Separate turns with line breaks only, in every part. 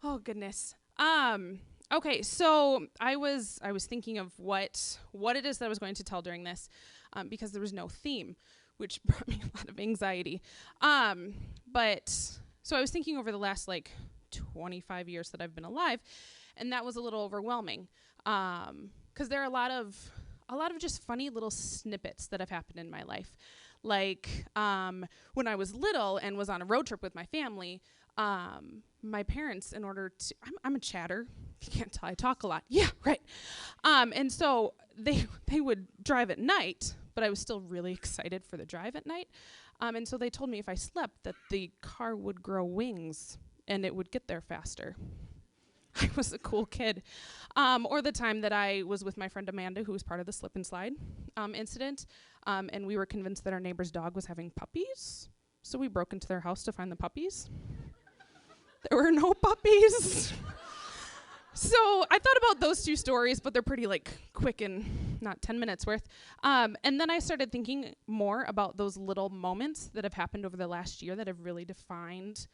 Oh goodness. Okay, so I was thinking of what it is that I was going to tell during this, because there was no theme, which brought me a lot of anxiety. Um, but so I was thinking over the last like 25 years that I've been alive, and that was a little overwhelming, because there are a lot of just funny little snippets that have happened in my life. Like when I was little and was on a road trip with my family, my parents, in order to, I'm a chatter. If you can't tell, I talk a lot. Yeah, right. And so they would drive at night, but I was still really excited for the drive at night. And so they told me if I slept that the car would grow wings and it would get there faster. I was a cool kid. Or the time that I was with my friend Amanda, who was part of the slip and slide incident, and we were convinced that our neighbor's dog was having puppies. So we broke into their house to find the puppies. There were no puppies. So I thought about those two stories, but they're pretty like quick and not 10 minutes worth. And then I started thinking more about those little moments that have happened over the last year that have really defined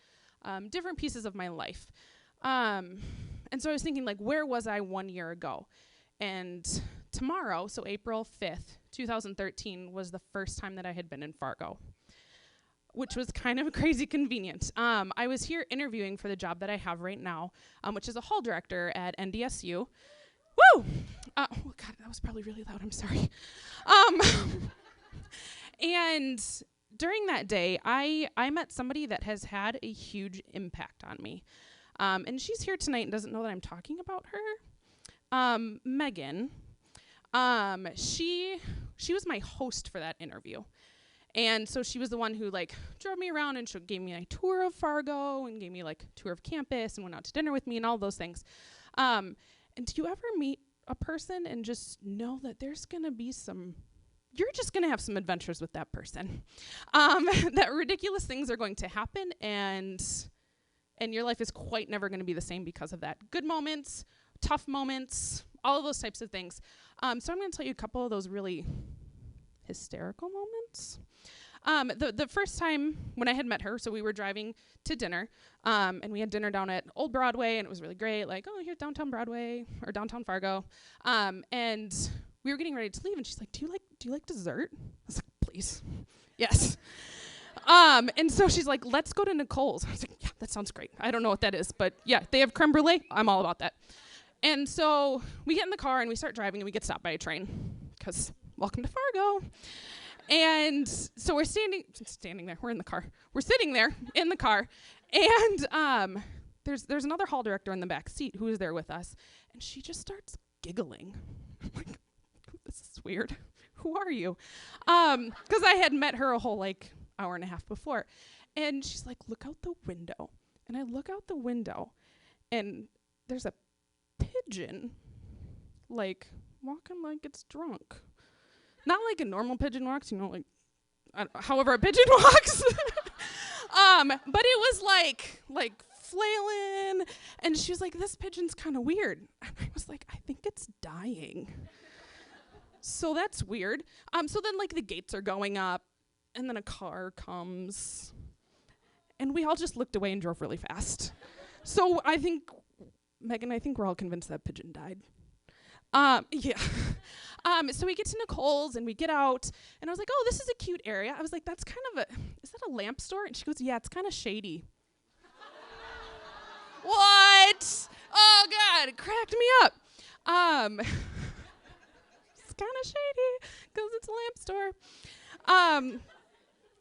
different pieces of my life. And so I was thinking, like, where was I 1 year ago? And tomorrow, so April 5th, 2013, was the first time that I had been in Fargo, which was kind of crazy convenient. I was here interviewing for the job that I have right now, which is a hall director at NDSU. Woo! Oh, God, that was probably really loud. I'm sorry. And during that day, I met somebody that has had a huge impact on me. And she's here tonight and doesn't know that I'm talking about her. Megan. She was my host for that interview. And so she was the one who like drove me around and gave me a tour of Fargo and gave me like a tour of campus and went out to dinner with me and all those things. And do you ever meet a person and just know that there's going to be you're just going to have some adventures with that person. That ridiculous things are going to happen, and your life is quite never going to be the same because of that. Good moments, tough moments, all of those types of things. So I'm going to tell you a couple of those really hysterical moments. The first time when I had met her, so we were driving to dinner, and we had dinner down at Old Broadway, and it was really great. Like, oh, here's downtown Broadway or downtown Fargo, and we were getting ready to leave, and she's like, "Do you like dessert?" I was like, "Please, yes." And so she's like, "Let's go to Nicole's." I was like, "Yeah, that sounds great. I don't know what that is, but yeah, they have creme brulee. I'm all about that." And so we get in the car and we start driving, and we get stopped by a train because welcome to Fargo. And so we're standing there. We're in the car. We're sitting there in the car, and there's another hall director in the back seat who is there with us, and she just starts giggling. I'm like, this is weird. Who are you? Because I had met her a whole like hour and a half before, and she's like, "Look out the window." And I look out the window, and there's a pigeon, like walking like it's drunk. Not like a normal pigeon walks, like however a pigeon walks. But it was like flailing, and she was like, "This pigeon's kind of weird." And I was like, "I think it's dying." So that's weird. So then like the gates are going up, and then a car comes, and we all just looked away and drove really fast. So I think, Megan, we're all convinced that pigeon died. Yeah. So we get to Nicole's and we get out, and I was like, "Oh, this is a cute area." I was like, "That's kind of is that a lamp store?" And she goes, "Yeah, it's kind of shady." What? Oh God, it cracked me up. It's kind of shady because it's a lamp store.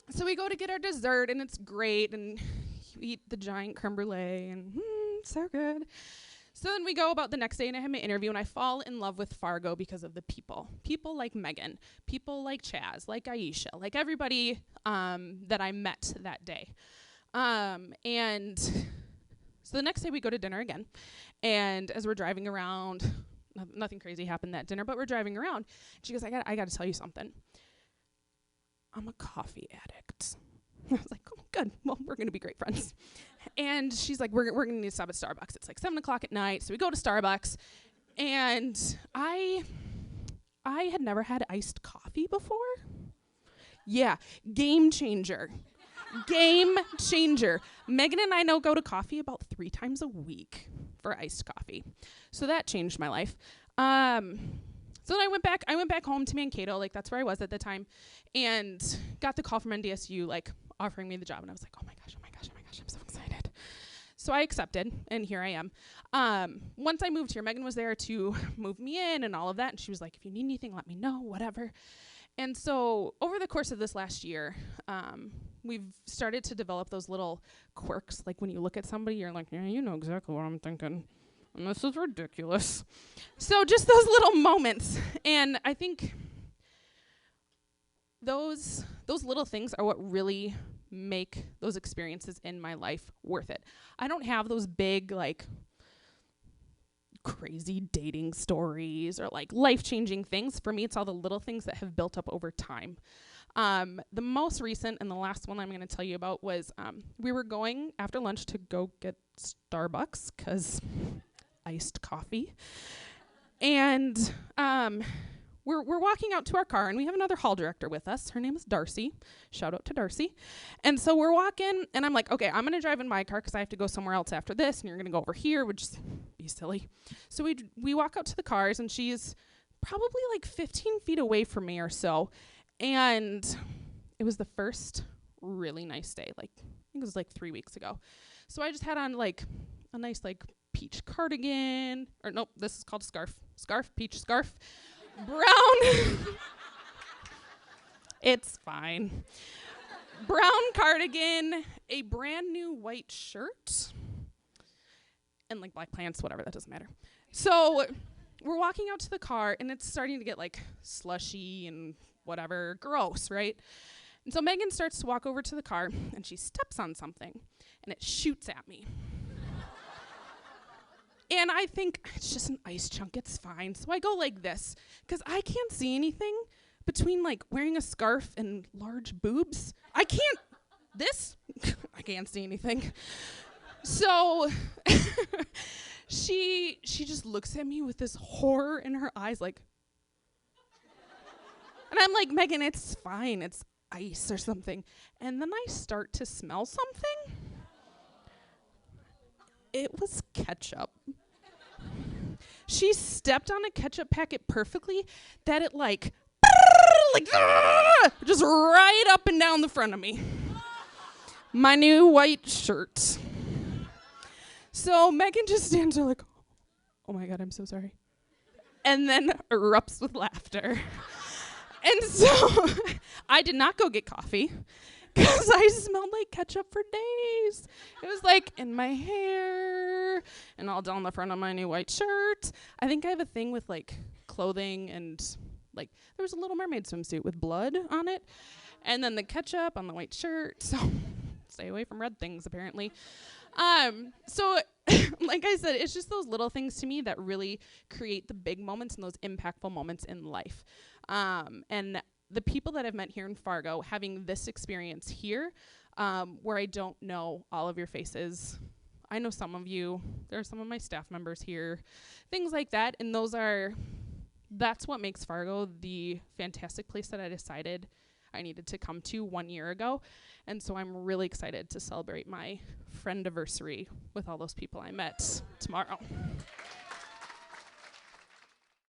So we go to get our dessert, and it's great, and you eat the giant creme brulee, and so good. So then we go about the next day, and I have my interview, and I fall in love with Fargo because of the people. People like Megan, people like Chaz, like Aisha, like everybody that I met that day. And so the next day we go to dinner again, and as we're driving around, nothing crazy happened that dinner, but we're driving around. She goes, I got to tell you something. I'm a coffee addict. I was like, "Oh, good. Well, we're going to be great friends." And she's like, we're going to need to stop at Starbucks. It's like 7 o'clock at night. So we go to Starbucks. And I had never had iced coffee before. Yeah, game changer. Game changer. Megan and I now go to coffee about 3 times a week for iced coffee. So that changed my life. So then I went back home to Mankato, like that's where I was at the time, and got the call from NDSU, like offering me the job. And I was like, oh my gosh, I'm so excited. So I accepted, and here I am. Once I moved here, Megan was there to move me in and all of that. And she was like, if you need anything, let me know, whatever. And so over the course of this last year, we've started to develop those little quirks. Like when you look at somebody, you're like, yeah, you know exactly what I'm thinking. And this is ridiculous. So just those little moments. And I think those little things are what really make those experiences in my life worth it. I don't have those big, like, crazy dating stories or like life-changing things. For me, it's all the little things that have built up over time. The most recent and the last one I'm going to tell you about was we were going after lunch to go get Starbucks because iced coffee. And we're walking out to our car, and we have another hall director with us. Her name is Darcy. Shout out to Darcy. And so we're walking, and I'm like, okay, I'm going to drive in my car because I have to go somewhere else after this, and you're going to go over here, which is be silly. So we walk out to the cars, and she's probably like 15 feet away from me or so. And it was the first really nice day. Like, I think it was like 3 weeks ago. So I just had on like a nice like peach cardigan, or nope, this is called a scarf, peach scarf. Brown. It's fine. Brown cardigan, a brand new white shirt, and like black pants, whatever, that doesn't matter. So we're walking out to the car, and it's starting to get like slushy and whatever, gross, right? And so Megan starts to walk over to the car, and she steps on something, and it shoots at me. And I think, it's just an ice chunk, it's fine. So I go like this, because I can't see anything between like wearing a scarf and large boobs. I can't see anything. So she just looks at me with this horror in her eyes, like, and I'm like, Megan, it's fine, it's ice or something. And then I start to smell something. It was ketchup. She stepped on a ketchup packet perfectly that it like just right up and down the front of me. My new white shirt. So Megan just stands there like, oh my God, I'm so sorry. And then erupts with laughter. And so I did not go get coffee because I smelled like ketchup for days. It was like in my hair and all down the front of my new white shirt. I think I have a thing with like clothing, and like there was a Little Mermaid swimsuit with blood on it, and then the ketchup on the white shirt. So stay away from red things, apparently. So like I said, it's just those little things to me that really create the big moments and those impactful moments in life. And the people that I've met here in Fargo, having this experience here, where I don't know all of your faces. I know some of you. There are some of my staff members here, things like that. And that's what makes Fargo the fantastic place that I decided I needed to come to 1 year ago. And so I'm really excited to celebrate my friendiversary with all those people I met tomorrow.